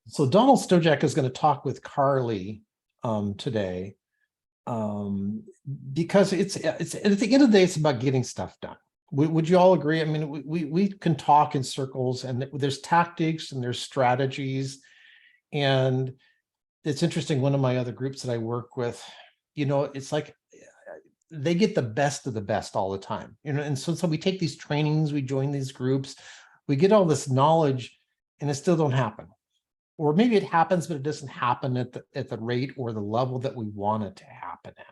So Donald Stojack is going to talk with Carly today because it's at the end of the day, it's about getting stuff done. Would you all agree? I mean, we can talk in circles, and there's tactics and there's strategies. And it's interesting, one of my other groups that I work with, it's like they get the best of the best all the time. And so we take these trainings, we join these groups, we get all this knowledge, and it still don't happen. Or maybe it happens, but it doesn't happen at the rate or the level that we want it to happen at.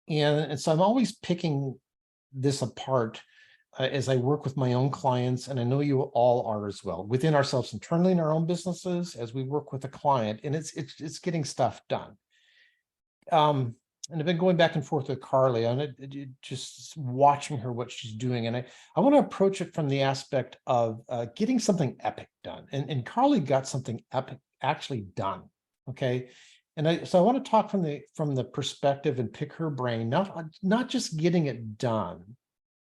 And so I'm always picking this apart as I work with my own clients, and I know you all are as well, within ourselves internally in our own businesses, as we work with a client, and it's getting stuff done. And I've been going back and forth with Carly on it, just watching her, what she's doing. And I want to approach it from the aspect of getting something epic done. And Carly got something epic actually done. Okay. So I want to talk from the perspective and pick her brain, not just getting it done.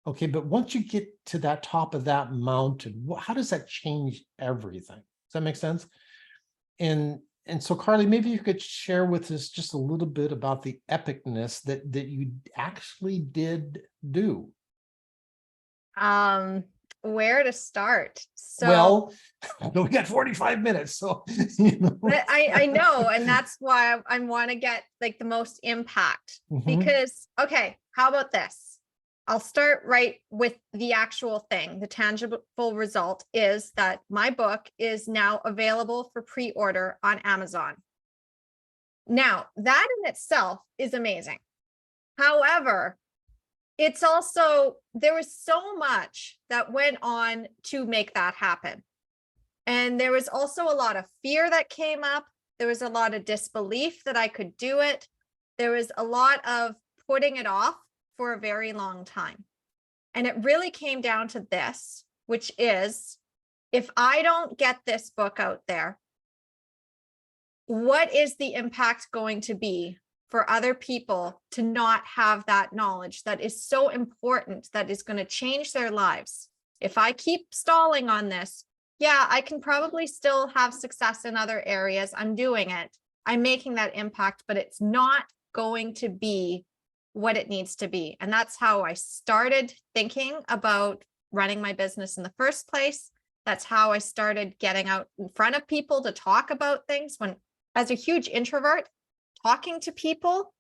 Okay. But once you get to that top of that mountain, how does that change everything? Does that make sense? And so, Carly, maybe you could share with us just a little bit about the epicness that you actually did do. Where to start? Well, we got 45 minutes, so But I know, and that's why I want to get like the most impact. Because okay, how about this? I'll start right with the actual thing. The tangible result is that my book is now available for pre-order on Amazon. Now, that in itself is amazing. However, it's also, there was so much that went on to make that happen. And there was also a lot of fear that came up. There was a lot of disbelief that I could do it. There was a lot of putting it off for a very long time. And it really came down to this, which is, if I don't get this book out there, what is the impact going to be for other people to not have that knowledge that is so important, that is going to change their lives? If I keep stalling on this, yeah, I can probably still have success in other areas. I'm doing it. I'm making that impact, but it's not going to be what it needs to be. And that's how I started thinking about running my business in the first place. That's how I started getting out in front of people to talk about things. When, as a huge introvert, talking to people,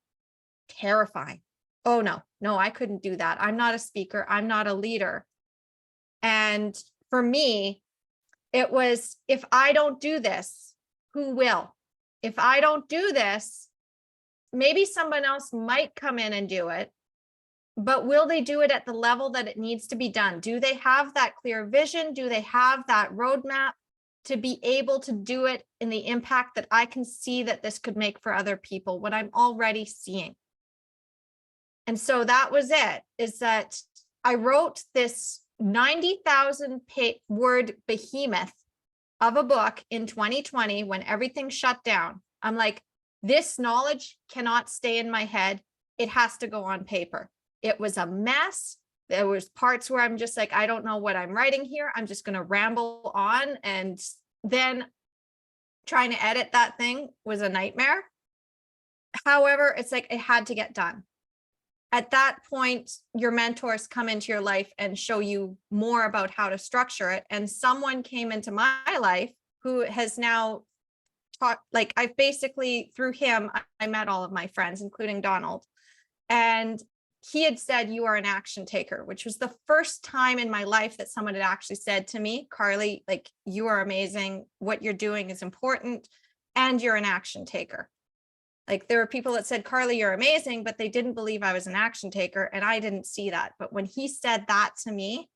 terrifying. Oh no, I couldn't do that. I'm not a speaker. I'm not a leader. And for me, it was, if I don't do this, who will? If I don't do this, maybe someone else might come in and do it, but will they do it at the level that it needs to be done? Do they have that clear vision? Do they have that roadmap to be able to do it in the impact that I can see that this could make for other people, what I'm already seeing? And so that was it, is that I wrote this 90,000 word behemoth of a book in 2020 when everything shut down. I'm like, this knowledge cannot stay in my head. It has to go on paper. It was a mess. There was parts where I'm just like, I don't know what I'm writing here. I'm just going to ramble on. And then trying to edit that thing was a nightmare. However, it's like, it had to get done. At that point, your mentors come into your life and show you more about how to structure it. And someone came into my life who has now taught, like, I've basically, through him, I met all of my friends, including Donald. And he had said, you are an action taker, which was the first time in my life that someone had actually said to me, Carly, like, you are amazing. What you're doing is important. And you're an action taker. Like, there were people that said, Carly, you're amazing, but they didn't believe I was an action taker. And I didn't see that. But when he said that to me,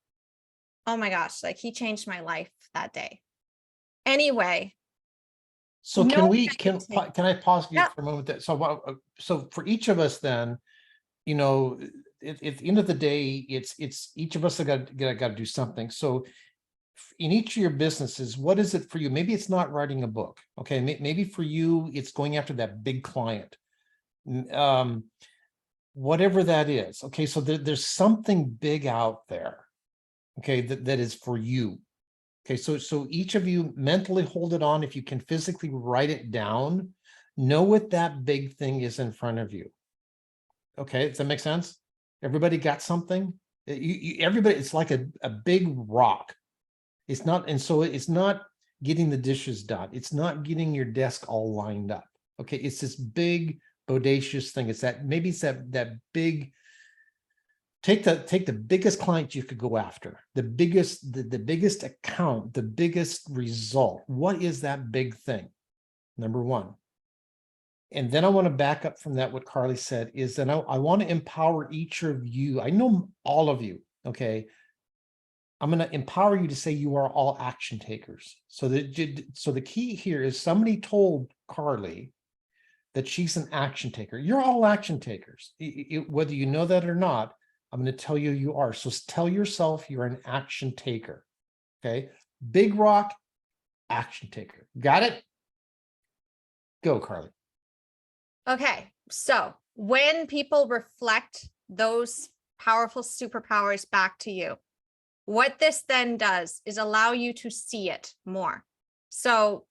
oh my gosh, like, he changed my life that day. Anyway. So can I pause you Yeah. for a moment? So for each of us then, at the end of the day, it's each of us that got to do something. So in each of your businesses, what is it for you? Maybe it's not writing a book. Okay. Maybe for you, it's going after that big client. Whatever that is. Okay. So there's something big out there. Okay. That is for you. Okay, so each of you mentally hold it on. If you can physically write it down, know what that big thing is in front of you. Okay, does that make sense? Everybody got something? Everybody, it's like a big rock. It's not, and so it's not getting the dishes done. It's not getting your desk all lined up. Okay, it's this big bodacious thing. It's that, maybe it's that big, take the biggest client you could go after, the biggest account, the biggest result. What is that big thing? Number one. And then I want to back up from that. What Carly said is that I want to empower each of you. I know all of you. Okay. I'm going to empower you to say you are all action takers. So the key here is somebody told Carly that she's an action taker. You're all action takers. Whether you know that or not, I'm going to tell you you are. So tell yourself you're an action taker. Okay. Big rock, action taker. Got it? Go, Carly. Okay, so when people reflect those powerful superpowers back to you, what this then does is allow you to see it more. So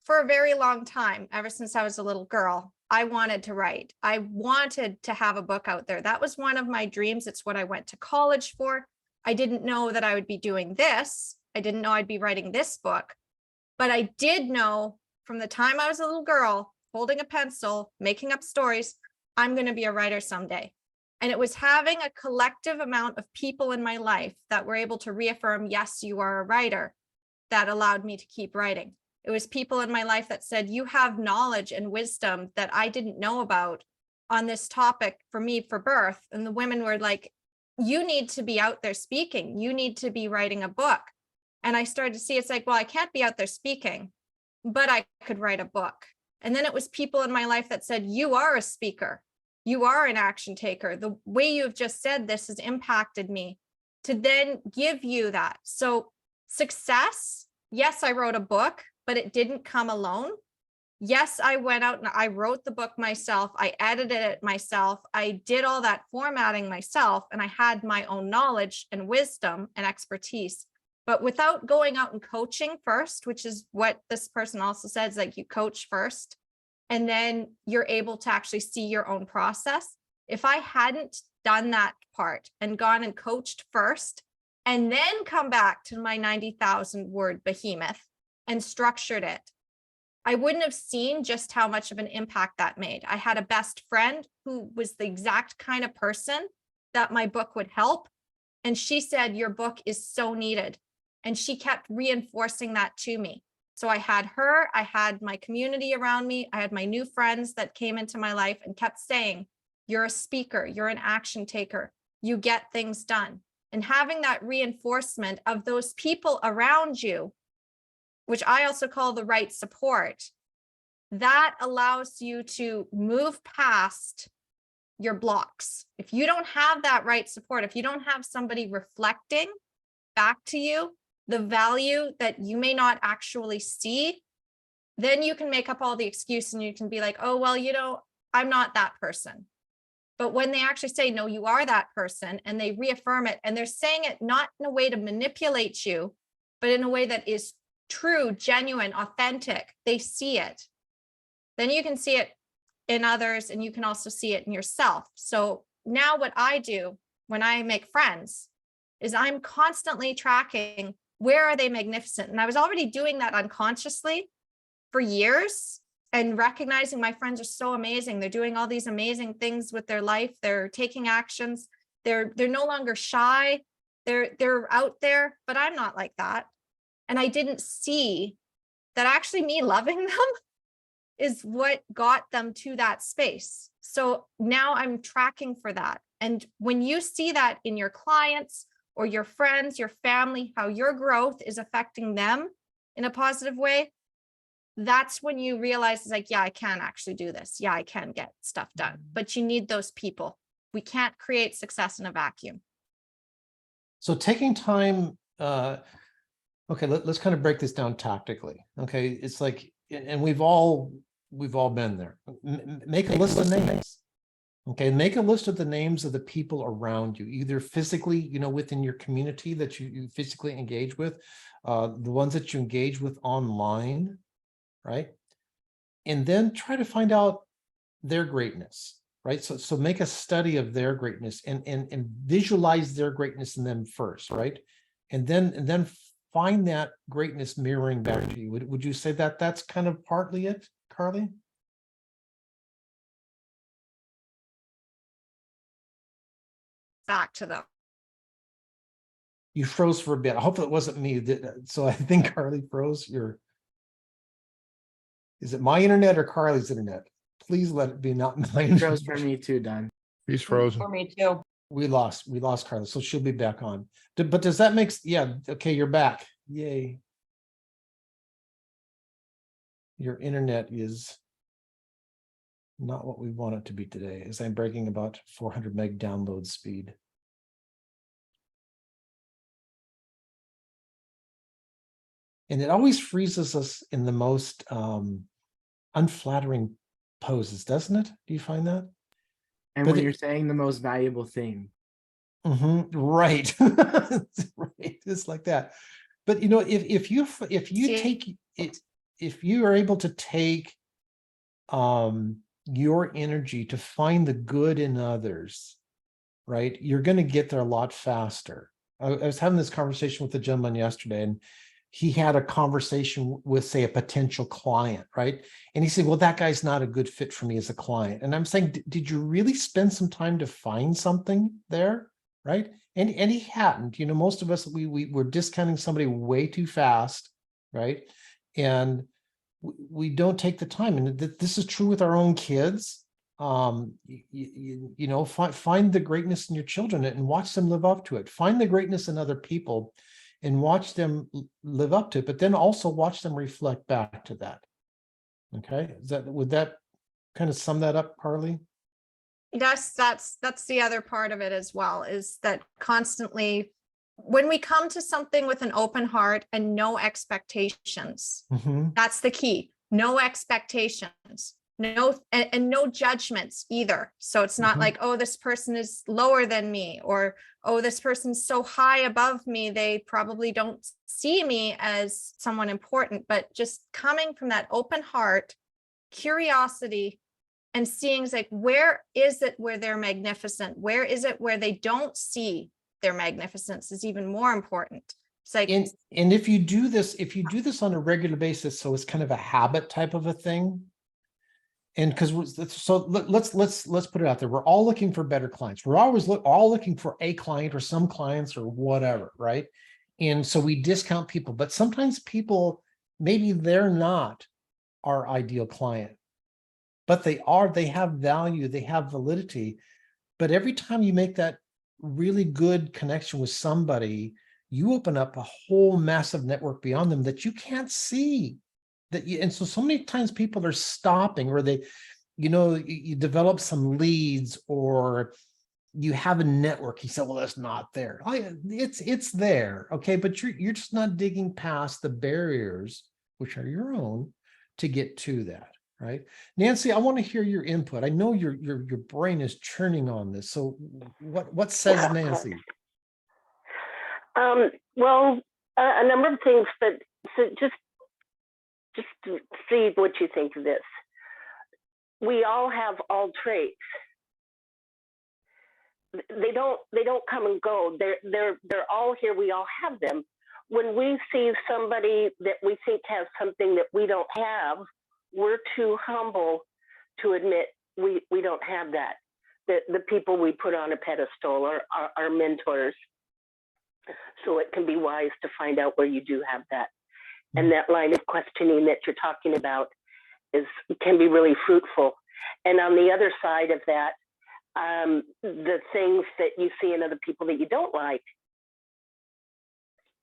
for a very long time, ever since I was a little girl, I wanted to write. I wanted to have a book out there. That was one of my dreams. It's what I went to college for. I didn't know that I would be doing this. I didn't know I'd be writing this book, but I did know from the time I was a little girl, holding a pencil, making up stories, I'm going to be a writer someday. And it was having a collective amount of people in my life that were able to reaffirm, yes, you are a writer, that allowed me to keep writing. It was people in my life that said, you have knowledge and wisdom that I didn't know about on this topic for me for birth. And the women were like, you need to be out there speaking. You need to be writing a book. And I started to see, it's like, well, I can't be out there speaking, but I could write a book. And then it was people in my life that said, you are a speaker. You are an action taker. The way you've just said this has impacted me to then give you that. So success, yes, I wrote a book, but it didn't come alone. Yes, I went out and I wrote the book myself. I edited it myself. I did all that formatting myself, and I had my own knowledge and wisdom and expertise. But without going out and coaching first, which is what this person also says, like you coach first, and then you're able to actually see your own process. If I hadn't done that part and gone and coached first, and then come back to my 90,000 word behemoth and structured it, I wouldn't have seen just how much of an impact that made. I had a best friend who was the exact kind of person that my book would help. And she said, your book is so needed. And she kept reinforcing that to me. So I had her, I had my community around me, I had my new friends that came into my life and kept saying, you're a speaker, you're an action taker, you get things done. And having that reinforcement of those people around you, which I also call the right support, that allows you to move past your blocks. If you don't have that right support, if you don't have somebody reflecting back to you the value that you may not actually see, then you can make up all the excuse and you can be like, oh, well, I'm not that person. But when they actually say, no, you are that person, and they reaffirm it, and they're saying it not in a way to manipulate you, but in a way that is true, genuine, authentic, they see it. Then you can see it in others, and you can also see it in yourself. So now what I do when I make friends is I'm constantly tracking, where are they magnificent? And I was already doing that unconsciously for years and recognizing my friends are so amazing. They're doing all these amazing things with their life. They're taking actions. They're no longer shy. They're out there, but I'm not like that. And I didn't see that actually me loving them is what got them to that space. So now I'm tracking for that. And when you see that in your clients or your friends, your family, how your growth is affecting them in a positive way, that's when you realize it's like, yeah, I can actually do this. Yeah, I can get stuff done. But you need those people. We can't create success in a vacuum. So taking time, okay, let's kind of break this down tactically. Okay, it's like, and we've all been there. Make a list of names. Okay, make a list of the names of the people around you, either physically, within your community that you physically engage with, the ones that you engage with online, right? And then try to find out their greatness, right? So make a study of their greatness and visualize their greatness in them first, right? And then find that greatness mirroring back to you. Would you say that that's kind of partly it, Carly? Back to them. You froze for a bit. I hope it wasn't me. So I think Carly froze. Is it my internet or Carly's internet? Please let it be not mine. Froze for me too, Don. He's frozen. For me too. We lost Carly, so she'll be back on. But does that make, yeah, okay, you're back. Yay. Your internet is not what we want it to be today, as I'm bragging about 400 meg download speed. And it always freezes us in the most unflattering poses, doesn't it? Do you find that? And But when it- you're saying the most valuable thing. Right. Right. It's like that. But if you See? take it, if you are able to take your energy to find the good in others, right, you're going to get there a lot faster. I was having this conversation with a gentleman yesterday, and he had a conversation with, say, a potential client, right? And he said, well, that guy's not a good fit for me as a client. And I'm saying, did you really spend some time to find something there, right? And he hadn't. Most of us, we were discounting somebody way too fast, right? And we don't take the time. And this is true with our own kids. Find the greatness in your children and watch them live up to it. Find the greatness in other people and watch them live up to it, but then also watch them reflect back to that. Okay, would that kind of sum that up, Carly? Yes, that's the other part of it as well, is that constantly when we come to something with an open heart and no expectations, that's the key. No expectations, and no judgments either. So it's not like, oh, this person is lower than me, or, oh, this person's so high above me, they probably don't see me as someone important. But just coming from that open heart, curiosity, and seeing like, where is it where they're magnificent? Where is it where they don't see their magnificence is even more important. It's like, and if you do this on a regular basis, so it's kind of a habit type of a thing. And because let's put it out there. We're all looking for better clients. We're always all looking for a client or some clients or whatever, right? And so we discount people, but sometimes people, maybe they're not our ideal client, but they have value, they have validity. But every time you make that really good connection with somebody, you open up a whole massive network beyond them that you can't see. And so many times people are stopping, or they, you develop some leads, or you have a network. You say, well, that's not there. It's there. Okay. But you're just not digging past the barriers, which are your own, to get to that. Right. Nancy, I want to hear your input. I know your brain is churning on this. So what says Nancy? Well, a number of things, but so just to see what you think of this. We all have all traits. They don't come and go. They're all here. We all have them. When we see somebody that we think has something that we don't have, we're too humble to admit we don't have that. The people we put on a pedestal are our mentors. So it can be wise to find out where you do have that. And that line of questioning that you're talking about can be really fruitful. And on the other side of that, the things that you see in other people that you don't like,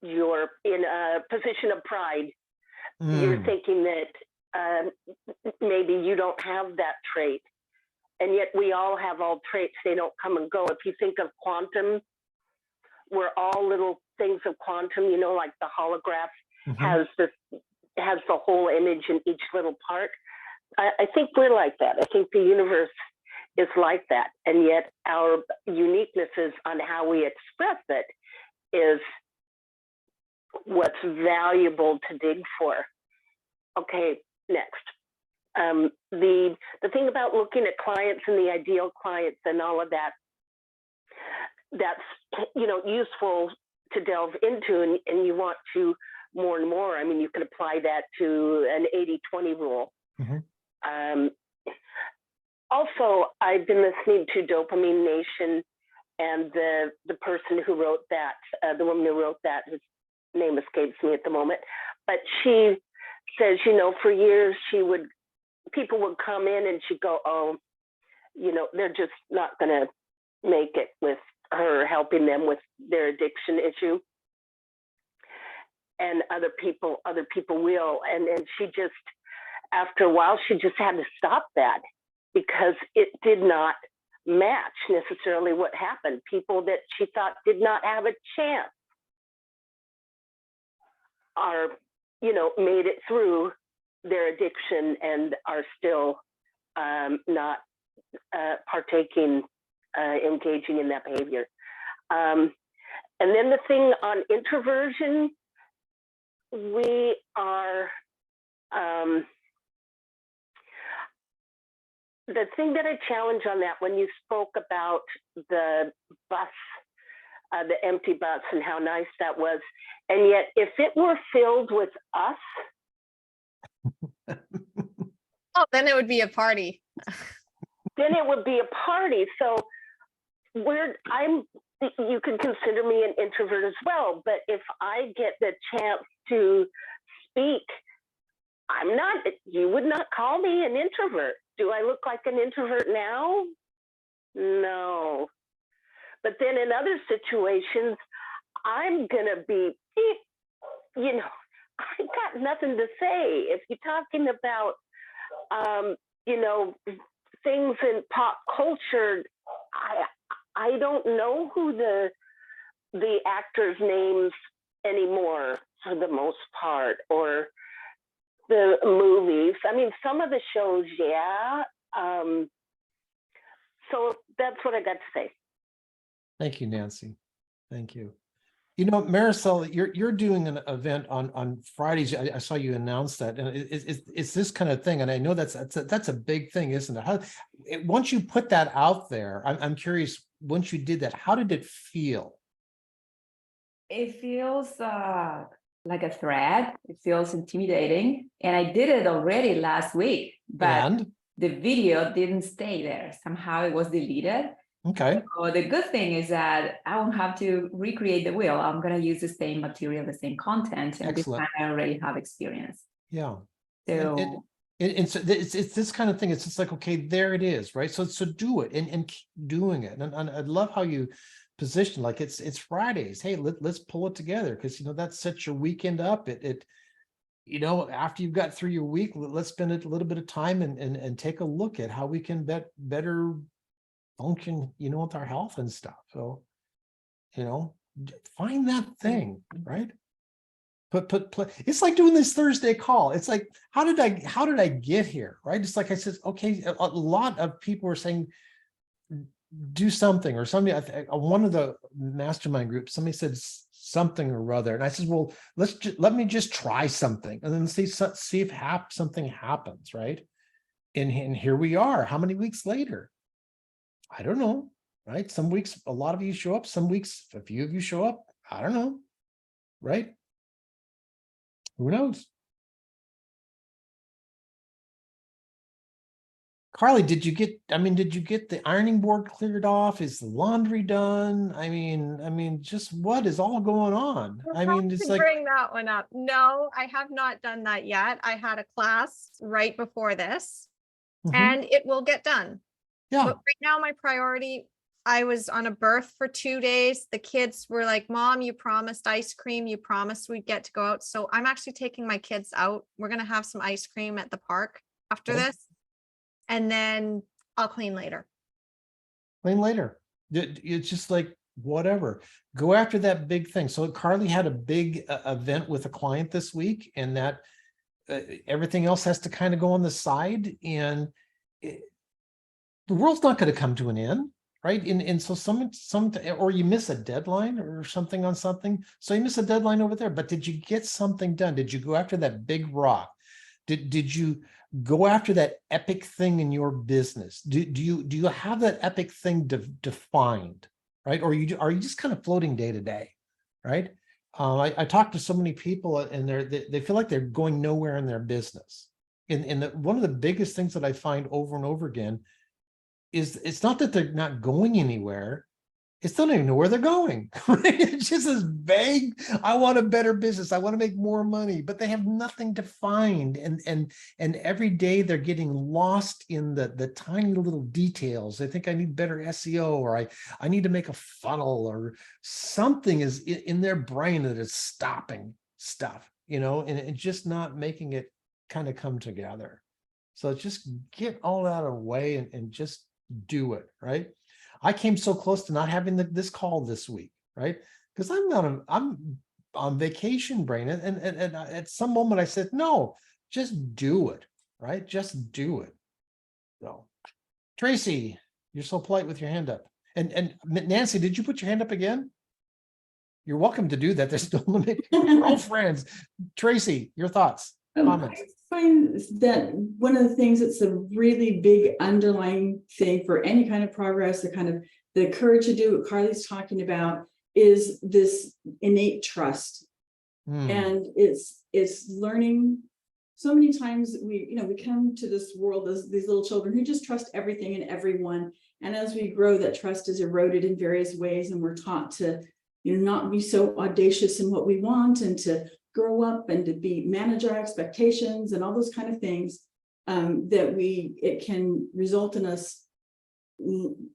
you're in a position of pride. You're thinking that maybe you don't have that trait. And yet we all have all traits. They don't come and go. If you think of quantum, we're all little things of quantum, like the holograph has the whole image in each little part. I think we're like that. I think the universe is like that. And yet our uniquenesses on how we express it is what's valuable to dig for. Okay, next. The thing about looking at clients and the ideal clients and all of that, that's, you know, useful to delve into, and you want to more and more. I mean, you could apply that to an 80-20 rule. Mhm. Also, I've been listening to Dopamine Nation, and the person who wrote that, the woman who wrote that, whose name escapes me at the moment, but she says, you know, for years people would come in and she'd go, oh, you know, they're just not going to make it with her helping them with their addiction issue. And other people will. And she just, after a while, she just had to stop that because it did not match necessarily what happened. People that she thought did not have a chance are, you know, made it through their addiction and are still not partaking, engaging in that behavior. And then the thing on introversion, we are, the thing that I challenge on that, when you spoke about the bus, the empty bus and how nice that was, and yet if it were filled with us, Oh, then it would be a party. then it would be a party. So you can consider me an introvert as well, but if I get the chance to speak, you would not call me an introvert. Do I look like an introvert now? No. But then in other situations, I'm gonna be, you know, I got nothing to say. If you're talking about, you know, things in pop culture, I don't know who the actors' names anymore for the most part, or the movies. I mean, some of the shows, yeah. So that's what I got to say. Thank you, Nancy. Thank you. You know, Marisol, you're doing an event on Fridays. I saw you announce that, and it's this kind of thing. And I know that's a big thing, isn't it? Once you put that out there, I'm curious. Once you did that, how did it feel? It feels like a threat. It feels intimidating. And I did it already last week, but And the video didn't stay there. Somehow it was deleted. okay, So the good thing is that I won't have to recreate the wheel. I'm going to use the same material, the same content. And excellent. this time I already have experience. Yeah. So And so it's this kind of thing. It's just like, okay, there it is, right? So do it and keep doing it. And I love how you position, like it's Fridays. Hey, let's pull it together, because you know that sets your weekend up. It you know, after you've got through your week, let's spend a little bit of time and take a look at how we can better function, you know, with our health and stuff. So, you know, find that thing, right? It's like doing this Thursday call. It's like, how did I get here? Right. It's like I said, okay, a lot of people are saying, do something or something. One of the mastermind groups, somebody said something or other. And I said, well, let me just try something and then see if something happens. Right. And here we are. How many weeks later? I don't know. Right. Some weeks, a lot of you show up. Some weeks, a few of you show up. I don't know. Right. Who knows? Carly, did you get the ironing board cleared off? Is the laundry done? I mean, just what is all going on? I mean, it's To like, bring that one up. No, I have not done that yet. I had a class right before this, mhm, and it will get done. yeah, But right now, my priority, I was on a birth for 2 days. The kids were like, Mom, you promised ice cream. You promised we'd get to go out. So I'm actually taking my kids out. We're going to have some ice cream at the park after Okay. this. And then I'll clean later. clean later. It's just like, whatever. Go after that big thing. So Carly had a big event with a client this week, and that everything else has to kind of go on the side. And the world's not going to come to an end, right? And so or you miss a deadline or something on something. So you miss a deadline over there, but did you get something done? Did you go after that big rock? Did you go after that epic thing in your business? Do you have that epic thing defined, right? Or are you just kind of floating day to day, right? I talk to so many people and they feel like they're going nowhere in their business. And one of the biggest things that I find over and over again is it's not that they're not going anywhere. It's they don't even know where they're going. Right? It's just this vague, I want a better business. I want to make more money, but they have nothing defined. And every day they're getting lost in the tiny little details. They think I need better SEO, or I need to make a funnel, or something is in their brain that is stopping stuff, and just not making it kind of come together. So just get all out of the way and just do it, right? I came so close to not having this call this week, right? Because I'm on vacation brain. And at some moment I said, no, just do it, right? Just do it. So Tracy, you're so polite with your hand up. And Nancy, did you put your hand up again? You're welcome to do that. There's no limit. We're all friends. Tracy, your thoughts, comments. I find that one of the things that's a really big underlying thing for any kind of progress, the courage to do what Carly's talking about, is this innate trust. And it's learning. So many times we come to this world as these little children who just trust everything and everyone. And as we grow, that trust is eroded in various ways, and we're taught to not be so audacious in what we want, and to grow up and to manage our expectations and all those kind of things, that it can result in us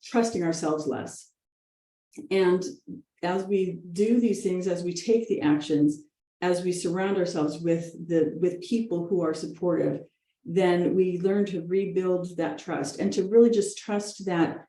trusting ourselves less. And as we do these things, as we take the actions, as we surround ourselves with people who are supportive, then we learn to rebuild that trust, and to really just trust that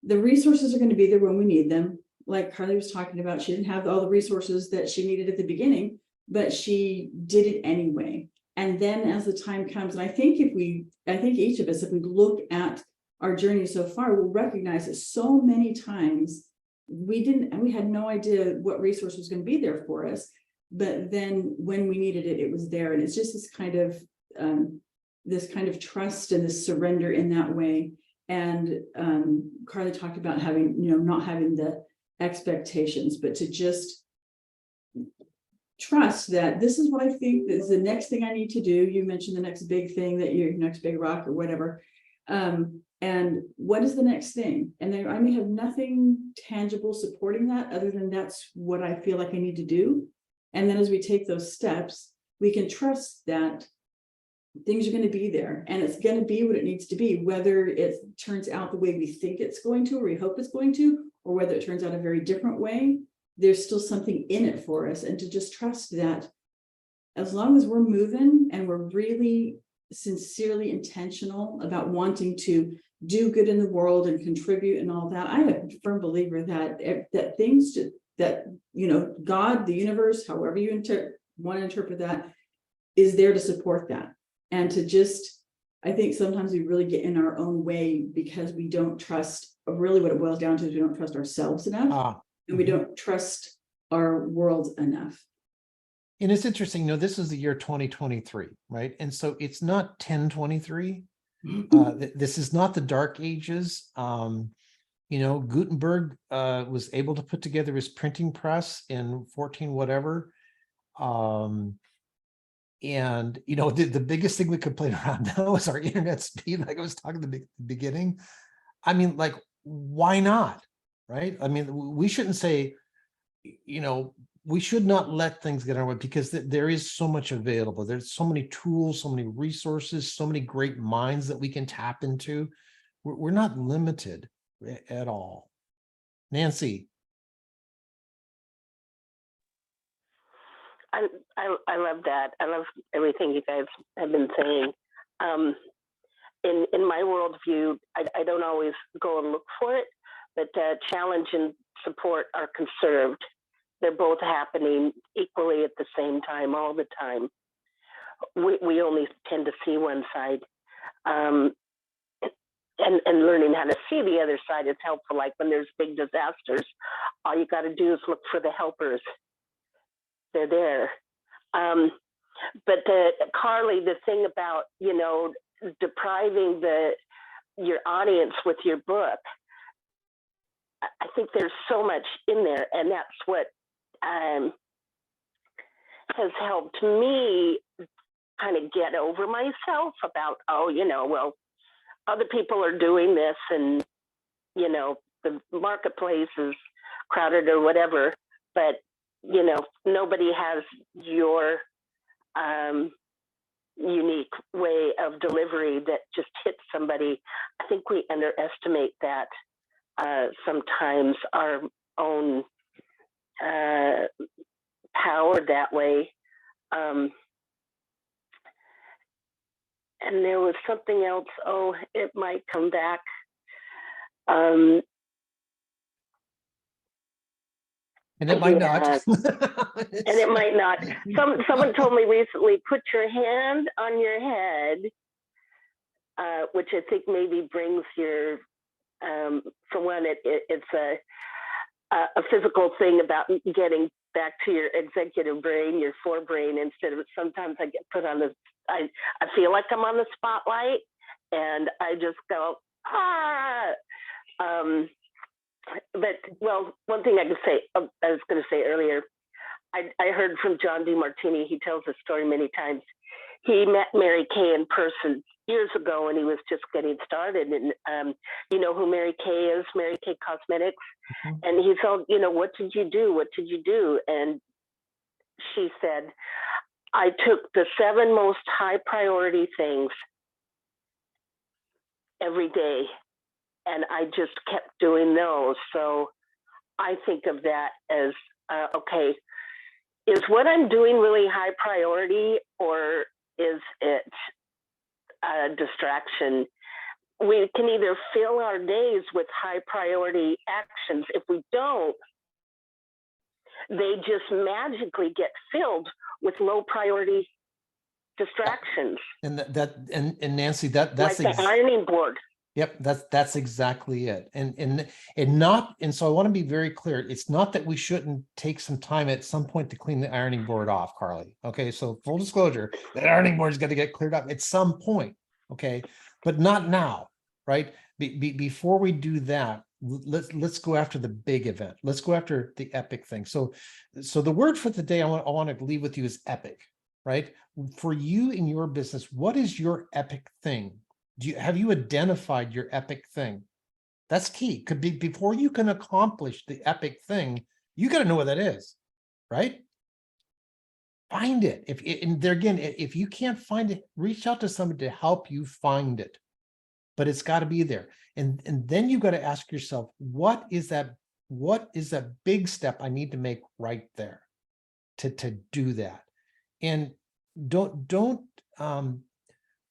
the resources are going to be there when we need them. Like Carly was talking about, she didn't have all the resources that she needed at the beginning, but she did it anyway. And then as the time comes, and I think each of us, if we look at our journey so far, we'll recognize that so many times we had no idea what resource was going to be there for us. But then when we needed it, it was there. And it's just this kind of trust and this surrender in that way. And Carly talked about not having the expectations, but to just trust that this is what I think is the next thing I need to do. You mentioned the next big thing, that your next big rock or whatever. And what is the next thing? And then I may have nothing tangible supporting that, other than that's what I feel like I need to do. And then as we take those steps, we can trust that things are going to be there, and it's going to be what it needs to be, whether it turns out the way we think it's going to, or we hope it's going to, or whether it turns out a very different way. There's still something in it for us. And to just trust that as long as we're moving and we're really sincerely intentional about wanting to do good in the world and contribute and all that, I'm a firm believer that things that God, the universe, however you want to interpret that, is there to support that. And to just, I think sometimes we really get in our own way because we don't trust, really what it boils down to is we don't trust ourselves enough. And we don't trust our world enough. And it's interesting, this is the year 2023, right? And so it's not 1023. This is not the dark ages. Gutenberg was able to put together his printing press in 14 whatever. And the biggest thing we complain around now is our internet speed, like I was talking at the beginning. I mean, like, why not? Right? I mean, we shouldn't say, we should not let things get our way, because there is so much available. There's so many tools, so many resources, so many great minds that we can tap into. We're not limited at all. Nancy. I love that. I love everything you guys have been saying. In my worldview, I don't always go and look for it, but challenge and support are conserved. They're both happening equally at the same time, all the time. We only tend to see one side. and learning how to see the other side is helpful. Like when there's big disasters, all you got to do is look for the helpers. They're there. But Carly, the thing about, you know, depriving your audience with your book, I think there's so much in there, and that's what has helped me kind of get over myself about, oh, you know, well, other people are doing this, and, you know, the marketplace is crowded or whatever, but, you know, nobody has your unique way of delivery that just hits somebody. I think we underestimate that sometimes, our own power that way. And there was something else. Oh, it might come back. And it might not. And it might not. Someone told me recently, put your hand on your head, which I think maybe brings your, for one, it's a physical thing about getting back to your executive brain, your forebrain, instead of, sometimes I get put on the, I feel like I'm on the spotlight, and I just go, ah. But, well, one thing I could say, I was going to say earlier, I heard from John DeMartini. He tells this story many times. He met Mary Kay in person years ago, and he was just getting started. And you know who Mary Kay is? Mary Kay Cosmetics. Mm-hmm. And he told, you know, what did you do? What did you do? And she said, I took the 7 most high priority things every day, and I just kept doing those. So I think of that as, okay, is what I'm doing really high priority, or is it a distraction? We can either fill our days with high priority actions. If we don't, they just magically get filled with low priority distractions. And and Nancy, that's like the ironing board. Yep, that's exactly it. And so I want to be very clear. It's not that we shouldn't take some time at some point to clean the ironing board off, Carly. Okay, so full disclosure, that ironing board's got to get cleared up at some point. Okay, but not now, right? Before we do that, let's go after the big event. Let's go after the epic thing. So the word for the day I want to leave with you is epic, right? For you in your business, what is your epic thing? Have you identified your epic thing? That's key. Could be before you can accomplish the epic thing, you got to know what that is, right? Find it. If you can't find it, reach out to somebody to help you find it. But it's got to be there. And then you got to ask yourself, what is that big step I need to make right there to do that? And don't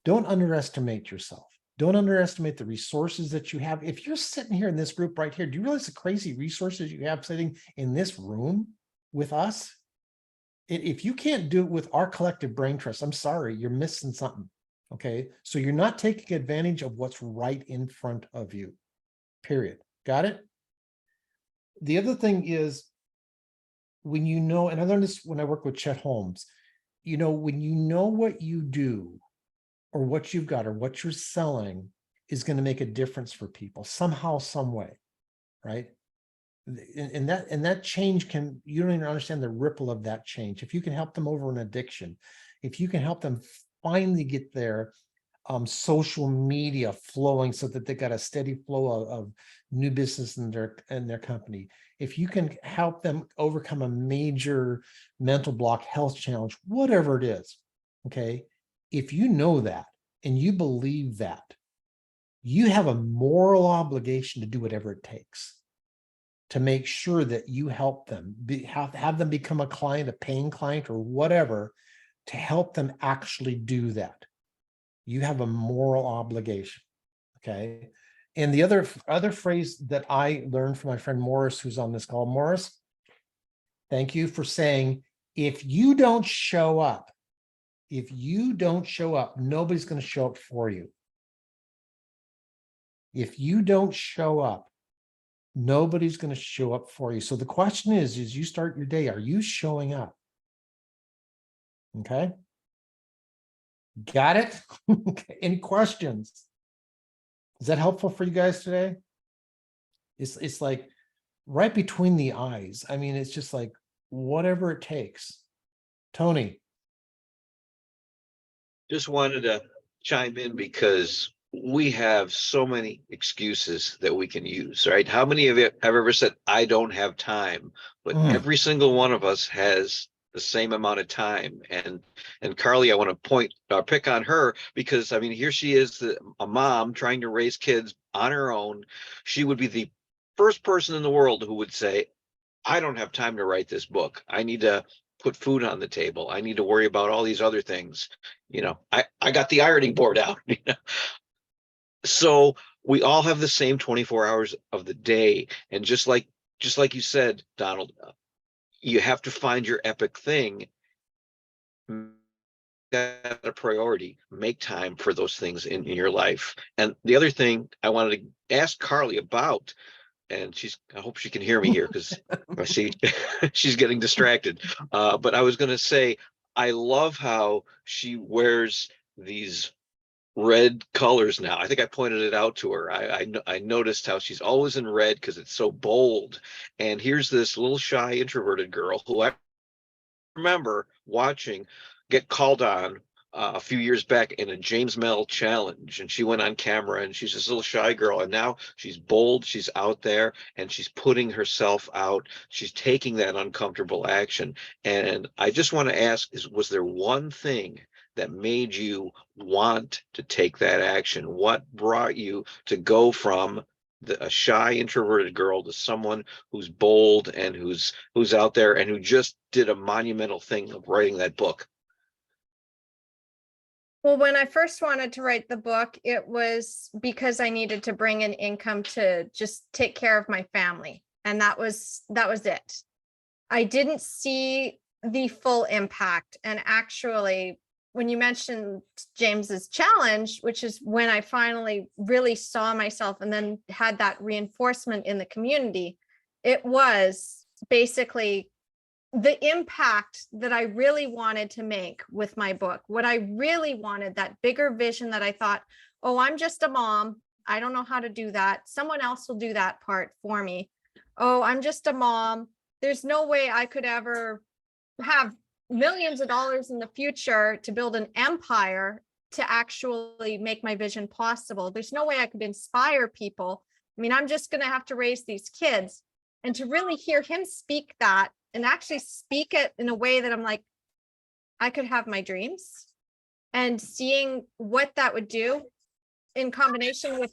underestimate yourself. Don't underestimate the resources that you have. If you're sitting here in this group right here, do you realize the crazy resources you have sitting in this room with us? If you can't do it with our collective brain trust, I'm sorry, you're missing something. Okay, so you're not taking advantage of what's right in front of you, period. Got it? The other thing is, when you know, and I learned this when I work with Chet Holmes, you know, when you know what you do or what you've got or what you're selling is going to make a difference for people somehow, some way, right? And that change you don't even understand the ripple of that change. If you can help them over an addiction, if you can help them finally get their social media flowing so that they got a steady flow of new business in their company, if you can help them overcome a major mental block, health challenge, whatever it is, okay, if you know that and you believe that, you have a moral obligation to do whatever it takes to make sure that you help them, have them become a client, a paying client or whatever, to help them actually do that. You have a moral obligation, okay? And the other phrase that I learned from my friend Morris, who's on this call, Morris, thank you for saying, if you don't show up, nobody's going to show up for you. If you don't show up, nobody's going to show up for you. So the question is you start your day, are you showing up? Okay. Got it? Okay. Any questions? Is that helpful for you guys today? It's like right between the eyes. I mean, it's just like whatever it takes. Tony. Just wanted to chime in because we have so many excuses that we can use, right? How many of you have ever said, I don't have time? But every single one of us has the same amount of time. And Carly, I want to pick on her because I mean, here she is, a mom trying to raise kids on her own. She would be the first person in the world who would say, I don't have time to write this book. I need to put food on the table. I need to worry about all these other things. You know, I got the ironing board out. You know? So we all have the same 24 hours of the day. And just like you said, Donald, you have to find your epic thing. That a priority, make time for those things in your life. And the other thing I wanted to ask Carly about, and I hope she can hear me here because I see she's getting distracted. But I was going to say, I love how she wears these red colors now. I think I pointed it out to her. I noticed how she's always in red because it's so bold. And here's this little shy introverted girl who I remember watching get called on a few years back in a James Mel challenge, and she went on camera and she's this little shy girl, and now she's bold, she's out there and she's putting herself out, she's taking that uncomfortable action. And I just want to ask, was there one thing that made you want to take that action? What brought you to go from a shy introverted girl to someone who's bold and who's out there and who just did a monumental thing of writing that book? Well, when I first wanted to write the book, it was because I needed to bring in income to just take care of my family. And that was it. I didn't see the full impact. And actually, when you mentioned James's challenge, which is when I finally really saw myself and then had that reinforcement in the community, it was basically the impact that I really wanted to make with my book. What I really wanted, that bigger vision that I thought, oh, I'm just a mom. I don't know how to do that. Someone else will do that part for me. Oh, I'm just a mom. There's no way I could ever have millions of dollars in the future to build an empire to actually make my vision possible. There's no way I could inspire people. I mean, I'm just going to have to raise these kids. And to really hear him speak that and actually speak it in a way that I'm like, I could have my dreams, and seeing what that would do in combination with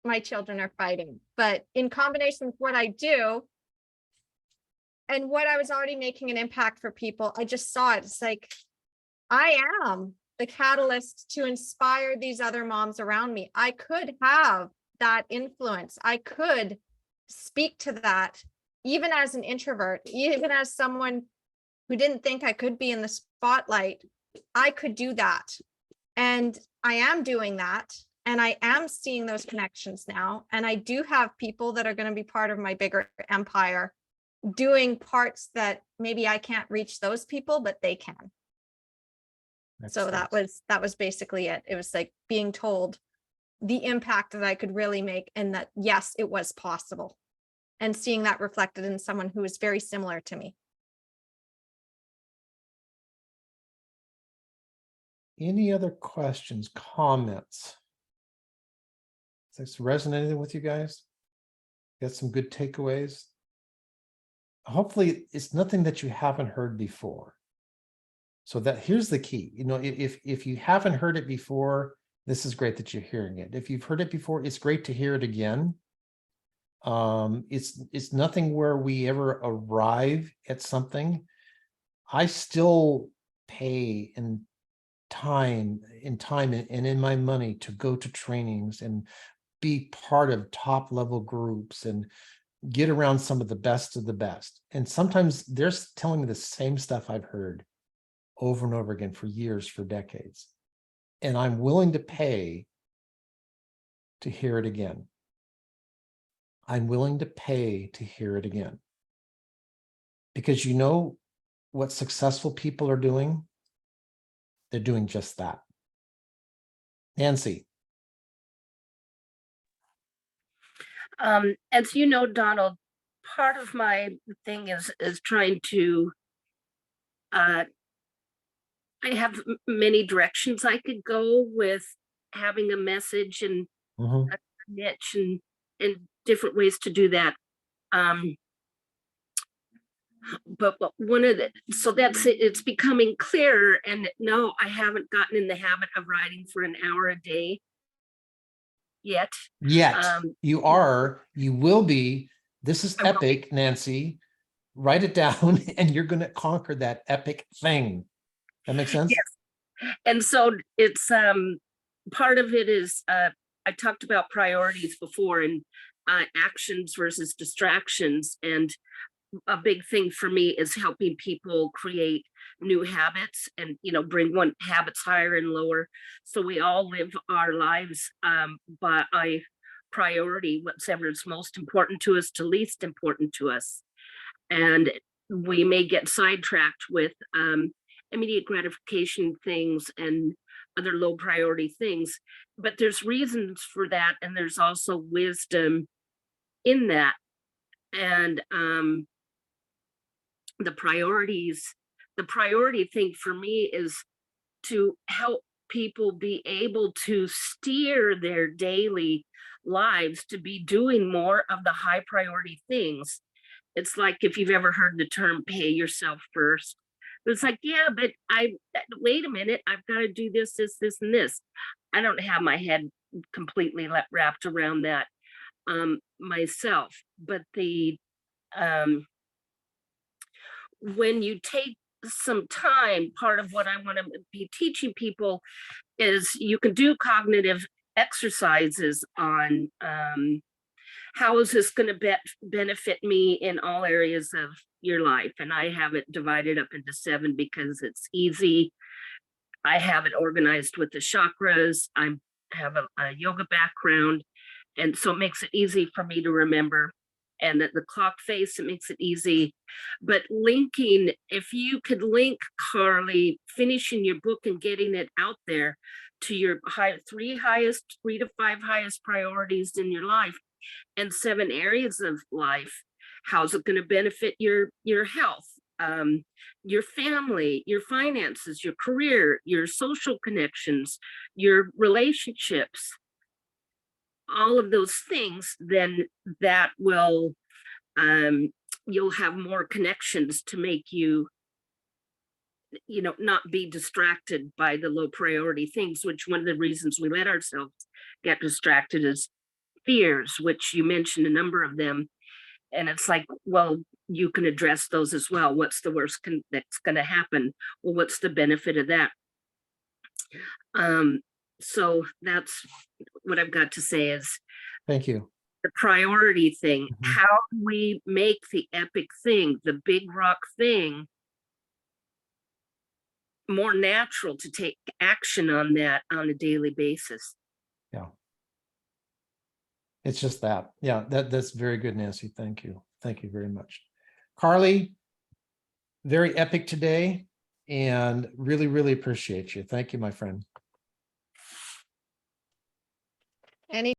my children are fighting, but in combination with what I do and what I was already making an impact for people, I just saw it. It's like, I am the catalyst to inspire these other moms around me. I could have that influence. I could speak to that, even as an introvert, even as someone who didn't think I could be in the spotlight. I could do that. And I am doing that. And I am seeing those connections now. And I do have people that are going to be part of my bigger empire, doing parts that maybe I can't reach those people, but they can. So that was basically it. It was like being told the impact that I could really make, and that, yes, it was possible. And seeing that reflected in someone who is very similar to me. Any other questions, comments? Is this resonating with you guys? Got some good takeaways? Hopefully it's nothing that you haven't heard before. So that here's the key. You know, if you haven't heard it before, this is great that you're hearing it. If you've heard it before, it's great to hear it again. It's nothing where we ever arrive at something. I still pay in time and in my money to go to trainings and be part of top level groups and get around some of the best of the best. And sometimes they're telling me the same stuff I've heard over and over again for years, for decades. And I'm willing to pay to hear it again. I'm willing to pay to hear it again. Because you know what successful people are doing? They're doing just that. Nancy. As you know, Donald, part of my thing is trying to, I have many directions I could go with having a message and Mhm. a niche and different ways to do that. But one of the, so that's it, it's becoming clearer. And no, I haven't gotten in the habit of writing for an hour a day yet. Yet you will be. This is I will. epic, Nancy. Write it down and you're going to conquer that epic thing. That makes sense? Yes. And so it's part of it is I talked about priorities before and actions versus distractions. And a big thing for me is helping people create new habits and, you know, bring one habits higher and lower. So we all live our lives by priority, whatever is most important to us to least important to us. And we may get sidetracked with immediate gratification things and other low priority things, but there's reasons for that. And there's also wisdom in that. And the priority thing for me is to help people be able to steer their daily lives to be doing more of the high priority things. It's like if you've ever heard the term pay yourself first. It's like, yeah, but wait a minute, I've got to do this, and this. I don't have my head completely wrapped around that myself. But the when you take some time, part of what I want to be teaching people is you can do cognitive exercises on how is this going to benefit me in all areas of your life. And I have it divided up into 7 because it's easy. I have it organized with the chakras. I have a yoga background. And so it makes it easy for me to remember. And that the clock face, it makes it easy. But linking, if you could link, Carly, finishing your book and getting it out there to your 3 to 5 highest priorities in your life and 7 areas of life, how's it going to benefit your health, your family, your finances, your career, your social connections, your relationships, all of those things, then that will you'll have more connections to make you not be distracted by the low priority things, which one of the reasons we let ourselves get distracted is fears, which you mentioned a number of them. And it's like, well, you can address those as well. What's the worst that's going to happen? Well, what's the benefit of that? So that's what I've got to say is Thank you. the priority thing. How do we make the epic thing, the big rock thing, more natural to take action on that on a daily basis? Yeah. It's just that. Yeah, that's very good, Nancy. Thank you. Thank you very much. Carly, very epic today and really, really appreciate you. Thank you, my friend. Any